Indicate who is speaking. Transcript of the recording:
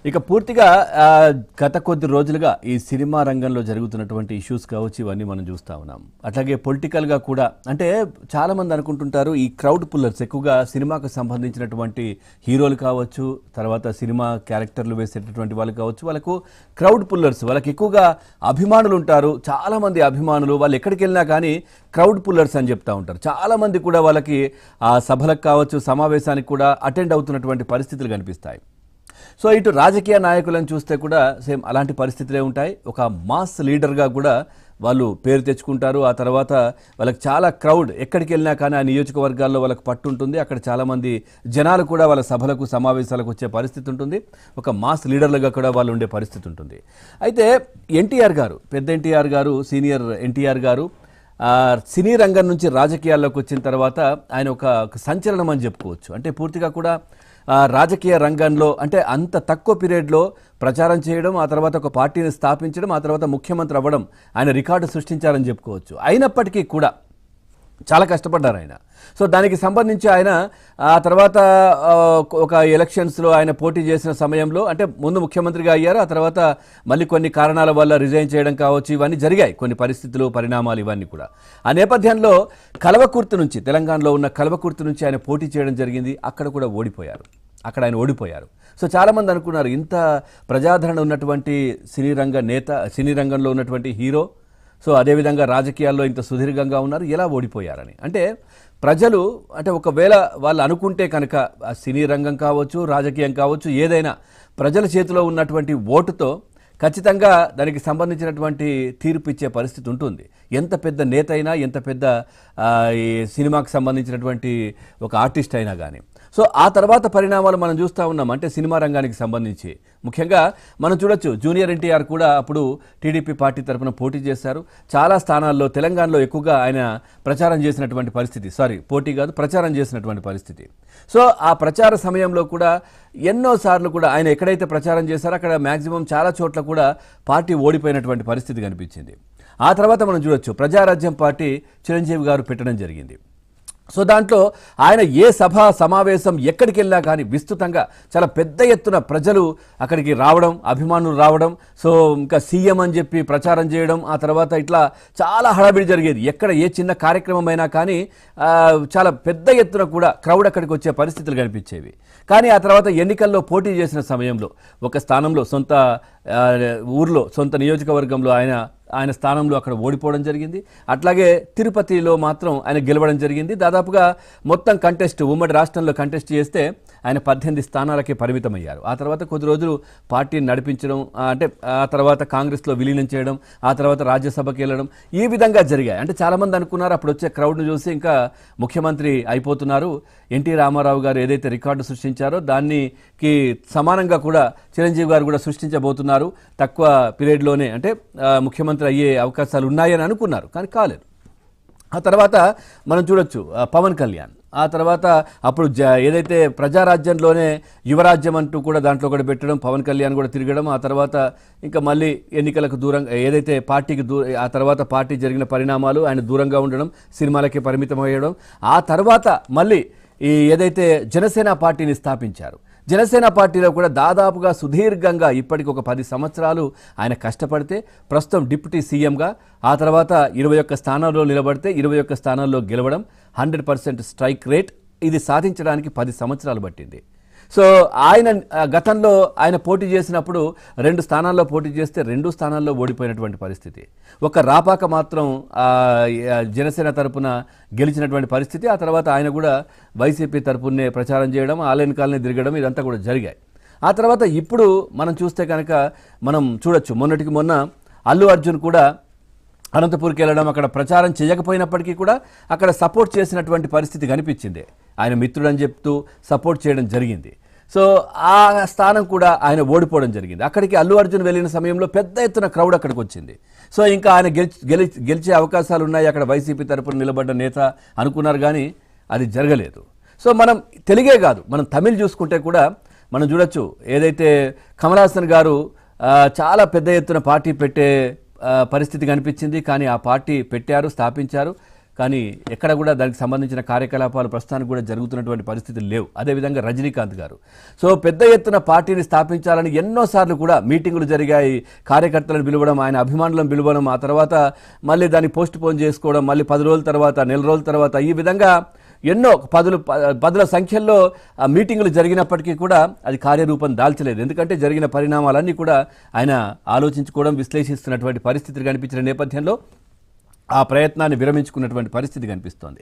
Speaker 1: ఇక పూర్తిగా గత కొద్ది రోజులుగా ఈ సినిమా రంగంలో జరుగుతున్నటువంటి ఇష్యూస్ కావచ్చు ఇవన్నీ మనం చూస్తూ ఉన్నాం. అట్లాగే పొలిటికల్గా కూడా అంటే చాలామంది అనుకుంటుంటారు ఈ క్రౌడ్ పుల్లర్స్ ఎక్కువగా సినిమాకు సంబంధించినటువంటి హీరోలు కావచ్చు, తర్వాత సినిమా క్యారెక్టర్లు వేసేటటువంటి వాళ్ళు కావచ్చు, వాళ్ళకు క్రౌడ్ పుల్లర్స్, వాళ్ళకి ఎక్కువగా అభిమానులు ఉంటారు. చాలామంది అభిమానులు వాళ్ళు ఎక్కడికి వెళ్ళినా కానీ క్రౌడ్ పుల్లర్స్ అని చెప్తూ ఉంటారు. చాలామంది కూడా వాళ్ళకి ఆ సభలకు కావచ్చు, సమావేశానికి కూడా అటెండ్ అవుతున్నటువంటి పరిస్థితులు కనిపిస్తాయి. సో ఇటు రాజకీయ నాయకులను చూస్తే కూడా సేమ్ అలాంటి పరిస్థితులే ఉంటాయి. ఒక మాస్ లీడర్గా కూడా వాళ్ళు పేరు తెచ్చుకుంటారు. ఆ తర్వాత వాళ్ళకి చాలా క్రౌడ్ ఎక్కడికి వెళ్ళినా కానీ ఆ నియోజకవర్గాల్లో వాళ్ళకి పట్టు ఉంటుంది. అక్కడ చాలామంది జనాలు కూడా వాళ్ళ సభలకు సమావేశాలకు వచ్చే పరిస్థితి ఉంటుంది. ఒక మాస్ లీడర్లుగా కూడా వాళ్ళు ఉండే పరిస్థితి ఉంటుంది. అయితే ఎన్టీఆర్ గారు, పెద్ద ఎన్టీఆర్ గారు, సీనియర్ ఎన్టీఆర్ గారు సినీ రంగం నుంచి రాజకీయాల్లోకి వచ్చిన తర్వాత ఆయన ఒక సంచలనం అని చెప్పుకోవచ్చు. అంటే పూర్తిగా కూడా రాజకీయ రంగంలో అంటే అంత తక్కువ పీరియడ్లో ప్రచారం చేయడం, ఆ తర్వాత ఒక పార్టీని స్థాపించడం, ఆ తర్వాత ముఖ్యమంత్రి అవ్వడం ఆయన రికార్డు సృష్టించారని చెప్పుకోవచ్చు. అయినప్పటికీ కూడా చాలా కష్టపడ్డారు ఆయన. సో దానికి సంబంధించి ఆయన ఆ తర్వాత ఒక ఎలక్షన్స్లో ఆయన పోటీ చేసిన సమయంలో అంటే ముందు ముఖ్యమంత్రిగా అయ్యారు. ఆ తర్వాత మళ్ళీ కొన్ని కారణాల వల్ల రిజైన్ చేయడం కావచ్చు, ఇవన్నీ జరిగాయి, కొన్ని పరిస్థితులు, పరిణామాలు ఇవన్నీ కూడా. ఆ నేపథ్యంలో కల్వకుర్తి నుంచి, తెలంగాణలో ఉన్న కల్వకుర్తి నుంచి ఆయన పోటీ చేయడం జరిగింది. అక్కడ కూడా ఓడిపోయారు. అక్కడ ఆయన ఓడిపోయారు. సో చాలామంది అనుకున్నారు ఇంత ప్రజాదరణ ఉన్నటువంటి సినీ రంగంలో ఉన్నటువంటి హీరో, సో అదేవిధంగా రాజకీయాల్లో ఇంత సుదీర్ఘంగా ఉన్నారు, ఎలా ఓడిపోయారని. అంటే ప్రజలు అంటే ఒకవేళ వాళ్ళు అనుకుంటే కనుక సినీ రంగం కావచ్చు, రాజకీయం కావచ్చు, ఏదైనా ప్రజల చేతిలో ఉన్నటువంటి ఓటుతో ఖచ్చితంగా దానికి సంబంధించినటువంటి తీర్పు ఇచ్చే పరిస్థితి ఉంటుంది. ఎంత పెద్ద నేత అయినా, ఎంత పెద్ద ఈ సినిమాకి సంబంధించినటువంటి ఒక ఆర్టిస్ట్ అయినా కానీ. సో ఆ తర్వాత పరిణామాలు మనం చూస్తూ ఉన్నాం. అంటే సినిమా రంగానికి సంబంధించి ముఖ్యంగా మనం చూడొచ్చు, జూనియర్ ఎన్టీఆర్ కూడా అప్పుడు టీడీపీ పార్టీ తరఫున పోటీ చేశారు. చాలా స్థానాల్లో తెలంగాణలో ఎక్కువగా ఆయన ప్రచారం చేసినటువంటి పరిస్థితి, పోటీ కాదు, ప్రచారం చేసినటువంటి పరిస్థితి. సో ఆ ప్రచార సమయంలో కూడా ఎన్నోసార్లు కూడా ఆయన ఎక్కడైతే ప్రచారం చేశారో అక్కడ మ్యాక్సిమం చాలా చోట్ల కూడా పార్టీ ఓడిపోయినటువంటి పరిస్థితి కనిపించింది. ఆ తర్వాత మనం చూడొచ్చు, ప్రజారాజ్యం పార్టీ చిరంజీవి గారు పెట్టడం జరిగింది. సో దాంట్లో ఆయన ఏ సభ సమావేశం ఎక్కడికి వెళ్ళినా కానీ విస్తృతంగా చాలా పెద్ద ఎత్తున ప్రజలు అక్కడికి రావడం, అభిమానులు రావడం, సో ఇంకా సీఎం అని చెప్పి ప్రచారం చేయడం, ఆ తర్వాత ఇట్లా చాలా హడావిడి జరిగేది. ఎక్కడ ఏ చిన్న కార్యక్రమం అయినా కానీ చాలా పెద్ద ఎత్తున కూడా క్రౌడ్ అక్కడికి వచ్చే పరిస్థితులు కనిపించేవి. కానీ ఆ తర్వాత ఎన్నికల్లో పోటీ చేసిన సమయంలో ఒక స్థానంలో, సొంత ఊర్లో, సొంత నియోజకవర్గంలో ఆయన స్థానంలో అక్కడ ఓడిపోవడం జరిగింది. అట్లాగే తిరుపతిలో మాత్రం ఆయన గెలవడం జరిగింది. దాదాపుగా మొత్తం ఉమ్మడి రాష్ట్రంలో కంటెస్ట్ చేస్తే ఆయన 18 స్థానాలకే పరిమితమయ్యారు. ఆ తర్వాత కొద్ది రోజులు పార్టీని నడిపించడం, అంటే ఆ తర్వాత కాంగ్రెస్లో విలీనం చేయడం, ఆ తర్వాత రాజ్యసభకి వెళ్ళడం, ఈ విధంగా జరిగాయి. అంటే చాలామంది అనుకున్నారు అప్పుడు వచ్చే క్రౌడ్ను చూసి ఇంకా ముఖ్యమంత్రి అయిపోతున్నారు, ఎన్టీ రామారావు గారు ఏదైతే రికార్డు సృష్టించారో దానికి సమానంగా కూడా చిరంజీవి గారు కూడా సృష్టించబోతున్నారు, తక్కువ పీరియడ్లోనే అంటే ముఖ్యమంత్రి అయ్యే అవకాశాలు ఉన్నాయని అనుకున్నారు. కానీ కాలేదు. ఆ తర్వాత మనం చూడొచ్చు పవన్ కళ్యాణ్, ఆ తర్వాత అప్పుడు ఏదైతే ప్రజారాజ్యంలోనే యువరాజ్యం అంటూ కూడా దాంట్లో కూడా పెట్టడం, పవన్ కళ్యాణ్ కూడా తిరగడం, ఆ తర్వాత ఇంకా మళ్ళీ ఎన్నికలకు దూరంగా ఏదైతే పార్టీకి ఆ తర్వాత పార్టీ జరిగిన పరిణామాలు ఆయన దూరంగా ఉండడం, సినిమాలకే పరిమితం అయ్యడం, ఆ తర్వాత మళ్ళీ ఈ ఏదైతే జనసేన పార్టీని స్థాపించారు. జనసేన పార్టీలో కూడా దాదాపుగా సుదీర్ఘంగా ఇప్పటికి ఒక 10 సంవత్సరాలు ఆయన కష్టపడితే ప్రస్తుతం డిప్యూటీ సీఎంగా, ఆ తర్వాత 21 స్థానాల్లో నిలబడితే 21 స్థానాల్లో గెలవడం, 100% స్ట్రైక్ రేట్, ఇది సాధించడానికి 10 సంవత్సరాలు పట్టింది. సో ఆయన గతంలో ఆయన పోటీ చేసినప్పుడు 2 స్థానాల్లో పోటీ చేస్తే 2 స్థానాల్లో ఓడిపోయినటువంటి పరిస్థితి. ఒక రాపాక మాత్రం జనసేన తరపున గెలిచినటువంటి పరిస్థితి. ఆ తర్వాత ఆయన కూడా వైసీపీ తరపునే ప్రచారం చేయడం, ఆలయన్ కాలనీ తిరగడం, ఇదంతా కూడా జరిగాయి. ఆ తర్వాత ఇప్పుడు మనం చూస్తే కనుక మనం చూడొచ్చు, మొన్నటికి మొన్న అల్లు అర్జున్ కూడా అనంతపూర్కి వెళ్ళడం, అక్కడ ప్రచారం చేయకపోయినప్పటికీ కూడా అక్కడ సపోర్ట్ చేసినటువంటి పరిస్థితి కనిపించింది. ఆయన మిత్రుడని చెప్తూ సపోర్ట్ చేయడం జరిగింది. సో ఆ స్థానం కూడా ఆయన ఓడిపోవడం జరిగింది. అక్కడికి అల్లు అర్జున్ వెళ్ళిన సమయంలో పెద్ద ఎత్తున క్రౌడ్ అక్కడికి వచ్చింది. సో ఇంకా ఆయన గెలిచే అవకాశాలు ఉన్నాయి, అక్కడ వైసీపీ తరపున నిలబడ్డ నేత అనుకున్నారు, కానీ అది జరగలేదు. సో మనం తెలుగే కాదు, మనం తమిళ్ చూసుకుంటే కూడా మనం చూడొచ్చు, ఏదైతే కమల్ హాసన్ గారు చాలా పెద్ద ఎత్తున పార్టీ పెట్టే పరిస్థితి కనిపించింది. కానీ ఆ పార్టీ పెట్టారు, స్థాపించారు, కానీ ఎక్కడ కూడా దానికి సంబంధించిన కార్యకలాపాలు ప్రస్తుతానికి కూడా జరుగుతున్నటువంటి పరిస్థితులు లేవు. అదేవిధంగా రజనీకాంత్ గారు సో పెద్ద ఎత్తున పార్టీని స్థాపించాలని ఎన్నోసార్లు కూడా మీటింగులు జరిగాయి. కార్యకర్తలను పిలవడం, ఆయన అభిమానులను పిలవడం, ఆ తర్వాత మళ్ళీ దాన్ని పోస్ట్ పోన్ చేసుకోవడం, మళ్ళీ 10 రోజుల తర్వాత, నెల రోజుల తర్వాత, ఈ విధంగా ఎన్నో పదుల సంఖ్యలో మీటింగులు జరిగినప్పటికీ కూడా అది కార్యరూపం దాల్చలేదు. ఎందుకంటే జరిగిన పరిణామాలన్నీ కూడా ఆయన ఆలోచించుకోవడం, విశ్లేషిస్తున్నటువంటి పరిస్థితులు కనిపించిన నేపథ్యంలో ఆ ప్రయత్నాన్ని విరమించుకున్నటువంటి పరిస్థితి కనిపిస్తోంది.